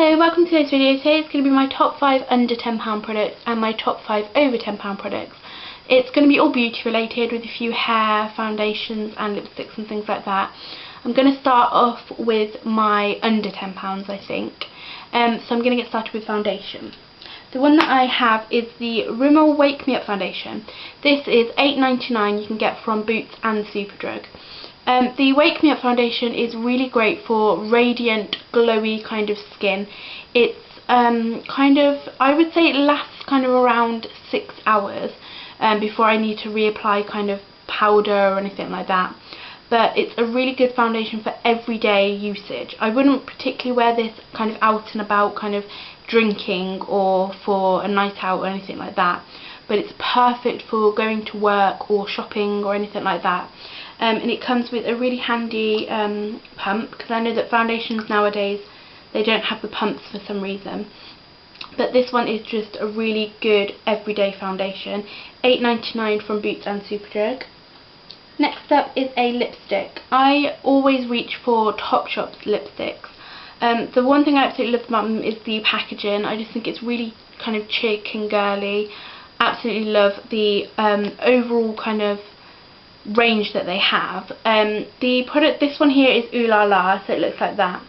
Hello, welcome to today's video. Today it's going to be my top 5 under £10 products and my top 5 over £10 products. It's going to be all beauty related with a few hair, foundations and lipsticks and things like that. I'm going to start off with my under £10 I think. So I'm going to get started with foundation. The one that I have is the Rimmel Wake Me Up foundation. This is £8.99 you can get from Boots and Superdrug. The Wake Me Up foundation is really great for radiant, glowy kind of skin. It's I would say it lasts kind of around 6 hours before I need to reapply kind of powder or anything like that. But it's a really good foundation for everyday usage. I wouldn't particularly wear this kind of out and about, kind of drinking or for a night out or anything like that. But it's perfect for going to work or shopping or anything like that. And it comes with a really handy pump, because I know that foundations nowadays, they don't have the pumps for some reason. But this one is just a really good everyday foundation. £8.99 from Boots and Superdrug. Next up is a lipstick. I always reach for Topshop's lipsticks. The one thing I absolutely love about them is the packaging. I just think it's really kind of chic and girly. Absolutely love the overall kind of range that they have. The product, this one here is Ooh La La, so it looks like that.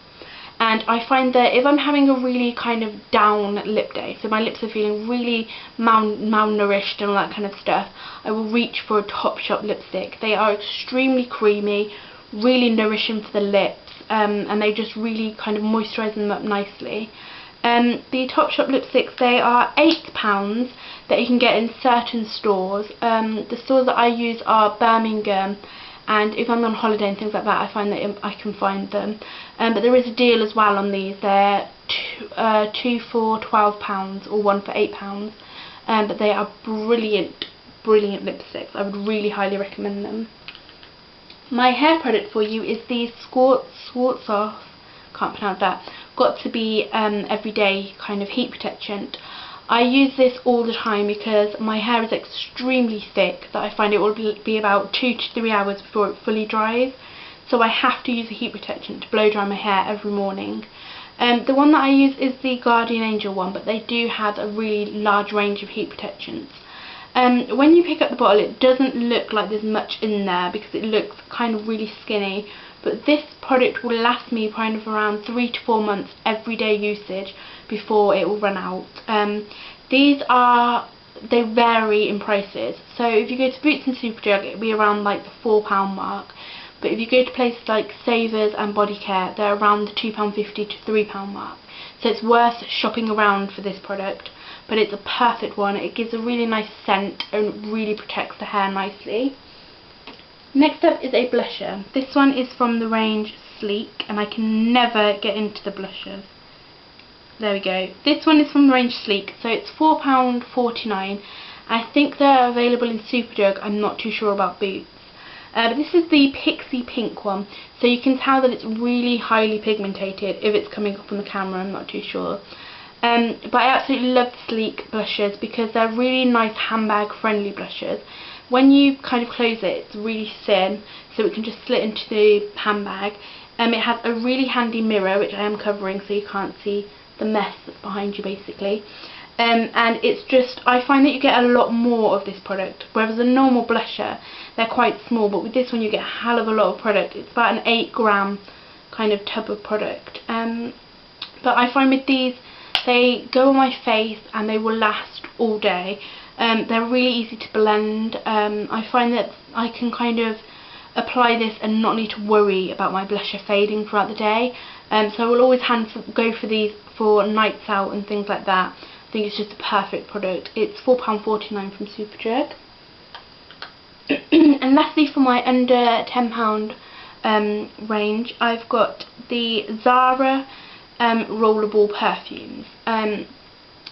And I find that if I'm having a really kind of down lip day, so my lips are feeling really malnourished and all that kind of stuff, I will reach for a Topshop lipstick. They are extremely creamy, really nourishing for the lips, and they just really kind of moisturise them up nicely. The Topshop lipsticks, they are £8 that you can get in certain stores. The stores that I use are Birmingham, and if I'm on holiday and things like that, I find that I can find them. But there is a deal as well on these. They're two for £12 or one for £8. But they are brilliant, brilliant lipsticks. I would really highly recommend them. My hair product for you is the Schwarzkopf, can't pronounce that, Got to Be Everyday kind of heat protectant. I use this all the time because my hair is extremely thick, that I find it will be about 2 to 3 hours before it fully dries. So I have to use a heat protectant to blow dry my hair every morning. The one that I use is the Guardian Angel one, but they do have a really large range of heat protectants. When you pick up the bottle, it doesn't look like there's much in there because it looks kind of really skinny. But this product will last me kind of around 3 to 4 months everyday usage before it will run out. They vary in prices. So if you go to Boots and Superdrug, it'll be around like the £4 mark. But if you go to places like Savers and Bodycare, they're around the £2.50 to £3 mark. So it's worth shopping around for this product. But it's a perfect one. It gives a really nice scent and really protects the hair nicely. Next up is a blusher. This one is from the range Sleek, and I can never get into the blushers. There we go. This one is from the range Sleek, so it's £4.49. I think they're available in Superdrug. I'm not too sure about Boots. But this is the Pixie Pink one, so you can tell that it's really highly pigmented. If it's coming up on the camera, I'm not too sure. But I absolutely love the Sleek blushers because they're really nice handbag friendly blushers. When you kind of close it, it's really thin, so it can just slip into the handbag. It has a really handy mirror, which I am covering so you can't see the mess that's behind you basically. And it's just, I find that you get a lot more of this product, whereas a normal blusher, they're quite small, but with this one you get a hell of a lot of product. It's about an 8-gram kind of tub of product. But I find with these, they go on my face and they will last all day. They're really easy to blend. I find that I can kind of apply this and not need to worry about my blusher fading throughout the day. So I will always go for these for nights out and things like that. I think it's just a perfect product. It's £4.49 from Superdrug. And lastly, for my under £10 range, I've got the Zara Rollerball perfumes.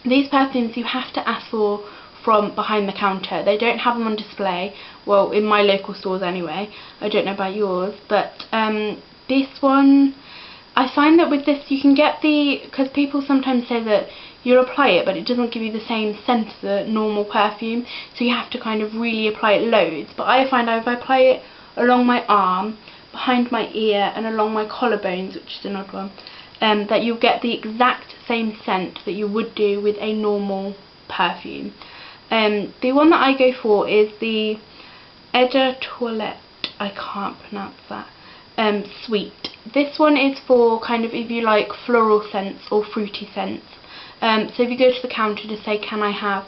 These perfumes you have to ask for from behind the counter. They don't have them on display, well, in my local stores anyway. I don't know about yours, but this one, I find that with this you can get because people sometimes say that you'll apply it but it doesn't give you the same scent as a normal perfume, so you have to kind of really apply it loads. But I find if I apply it along my arm, behind my ear and along my collarbones, which is an odd one, that you'll get the exact same scent that you would do with a normal perfume. The one that I go for is the Eau de Toilette, I can't pronounce that, Sweet. This one is for kind of if you like floral scents or fruity scents. So if you go to the counter, just say, can I have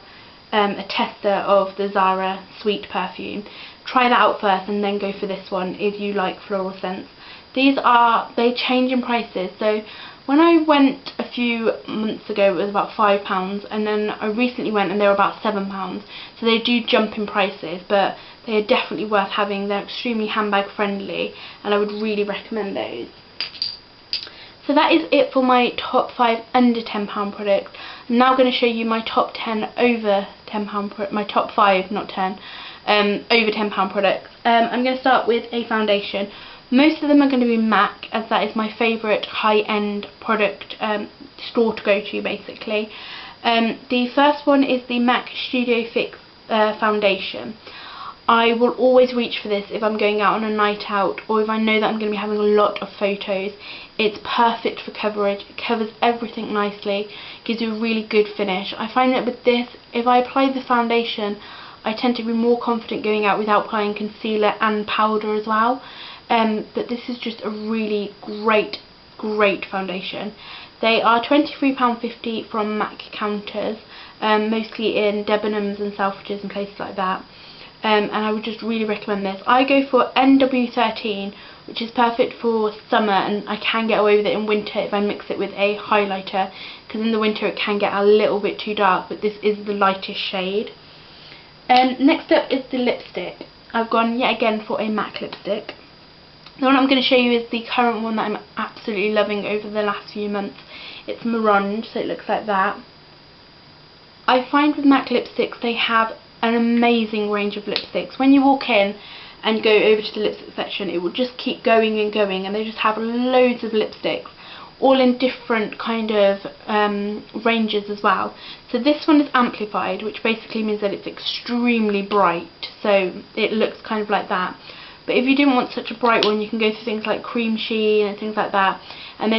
a tester of the Zara Sweet perfume. Try that out first and then go for this one if you like floral scents. They change in prices. So when I went a few months ago, it was about £5, and then I recently went and they were about £7. So they do jump in prices, but they are definitely worth having. They're extremely handbag friendly, and I would really recommend those. So that is it for my top 5 under £10 products. I'm now going to show you my top 10 over £10, my top 5, not 10, over £10 products. I'm going to start with a foundation. Most of them are going to be MAC, as that is my favourite high-end product store to go to, basically. The first one is the MAC Studio Fix foundation. I will always reach for this if I'm going out on a night out, or if I know that I'm going to be having a lot of photos. It's perfect for coverage. It covers everything nicely, gives you a really good finish. I find that with this, if I apply the foundation, I tend to be more confident going out without applying concealer and powder as well. But this is just a really great foundation. They are £23.50 from MAC counters, mostly in Debenhams and Selfridges and places like that. And I would just really recommend this. I go for NW13, which is perfect for summer, and I can get away with it in winter if I mix it with a highlighter, because in the winter it can get a little bit too dark, but this is the lightest shade. Next up is the lipstick. I've gone yet again for a MAC lipstick. The one I'm going to show you is the current one that I'm absolutely loving over the last few months. It's Marooned, so it looks like that. I find with MAC lipsticks they have an amazing range of lipsticks. When you walk in and go over to the lipstick section, it will just keep going and going, and they just have loads of lipsticks, all in different kind of ranges as well. So this one is amplified, which basically means that it's extremely bright, so it looks kind of like that. But if you didn't want such a bright one, you can go for things like Cream Sheen and things like that. And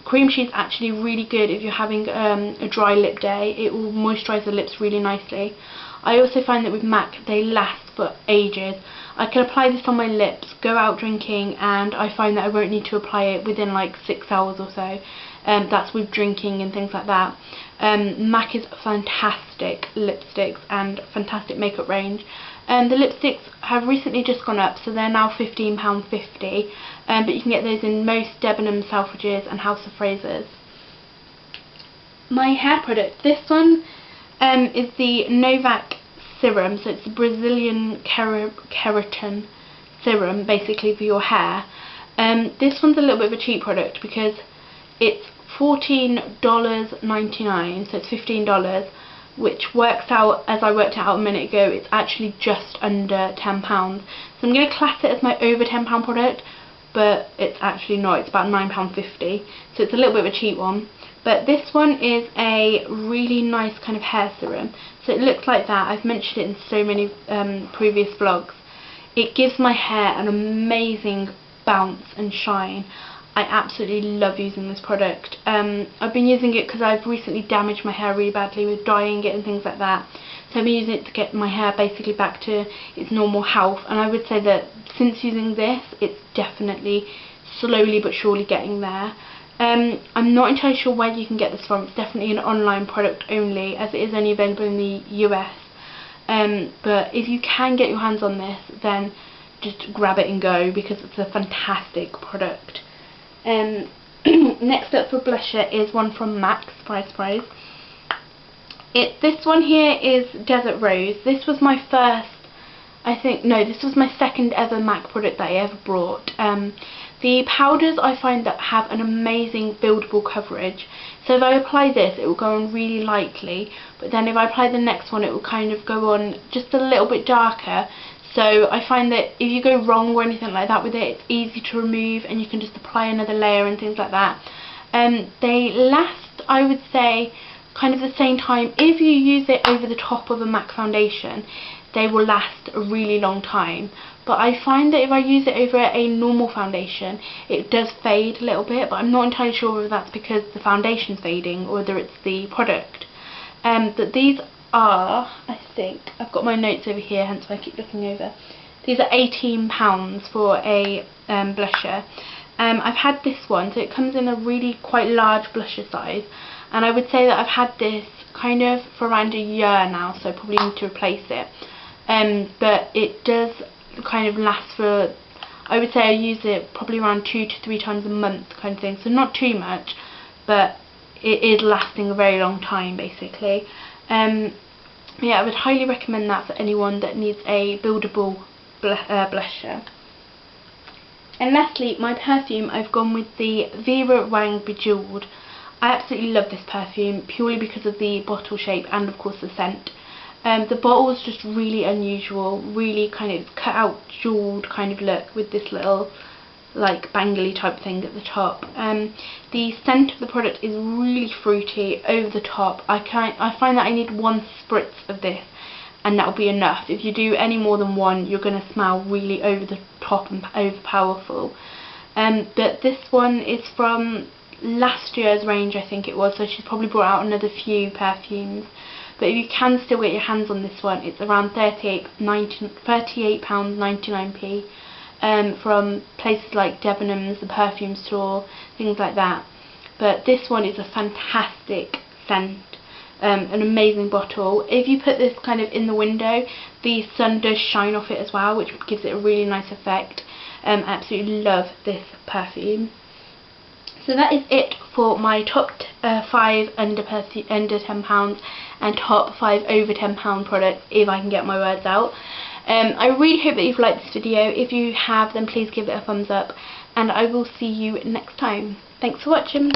Cream Sheen is actually really good if you're having a dry lip day. It will moisturise the lips really nicely. I also find that with MAC, they last for ages. I can apply this on my lips, go out drinking, and I find that I won't need to apply it within like 6 hours or so. That's with drinking and things like that. MAC is fantastic lipsticks and fantastic makeup range. The lipsticks have recently just gone up, so they're now £15.50, but you can get those in most Debenhams, Selfridges and House of Frasers. My hair product, this one is the Novak serum, so it's the Brazilian keratin serum, basically for your hair. This one's a little bit of a cheap product because it's $14.99, so it's $15, which works out, as I worked out a minute ago, it's actually just under £10. So I'm going to class it as my over £10 product, but it's actually not, it's about £9.50, so it's a little bit of a cheap one. But this one is a really nice kind of hair serum. So it looks like that. I've mentioned it in so many previous vlogs. It gives my hair an amazing bounce and shine. I absolutely love using this product. I've been using it because I've recently damaged my hair really badly with dyeing it and things like that. So I've been using it to get my hair basically back to its normal health. And I would say that since using this, it's definitely slowly but surely getting there. I'm not entirely sure where you can get this from. It's definitely an online product only, as it is only available in the US. But if you can get your hands on this, then just grab it and go, because it's a fantastic product. Next up for blusher is one from MAC, surprise surprise. This one here is Desert Rose. This was my first, this was my second ever MAC product that I ever brought. The powders I find that have an amazing buildable coverage. So if I apply this, it will go on really lightly, but then if I apply the next one, it will kind of go on just a little bit darker. So I find that if you go wrong or anything like that with it, it's easy to remove and you can just apply another layer and things like that. They last, I would say, kind of the same time. If you use it over the top of a MAC foundation, they will last a really long time. but I find that if I use it over a normal foundation, it does fade a little bit, but I'm not entirely sure whether that's because the foundation's fading or whether it's the product. But these are, I think, I've got my notes over here, hence why I keep looking over. These are £18 for a blusher. I've had this one, so it comes in a really quite large blusher size, and I would say that I've had this kind of for around a year now, so I probably need to replace it. But it does kind of last for, I would say I use it probably around 2 to 3 times a month kind of thing, so not too much, but it is lasting a very long time basically. Yeah, I would highly recommend that for anyone that needs a buildable blusher. And lastly, my perfume, I've gone with the Vera Wang Bejeweled. I absolutely love this perfume purely because of the bottle shape and of course the scent. The bottle is just really unusual, really kind of cut out jewelled kind of look with this little like bangly type thing at the top. The scent of the product is really fruity, over the top. I find that I need 1 spritz of this and that will be enough. If you do any more than 1, you're going to smell really over the top and overpowerful. But this one is from last year's range, I think it was, so she's probably brought out another few perfumes. But if you can still get your hands on this one, it's around £38.99p from places like Debenhams, the perfume store, things like that. But this one is a fantastic scent. An amazing bottle. If you put this kind of in the window, the sun does shine off it as well, which gives it a really nice effect. Absolutely love this perfume. So that is it for my top 5 under £10 and top 5 over £10 products, if I can get my words out. I really hope that you've liked this video. If you have, then please give it a thumbs up, and I will see you next time. Thanks for watching.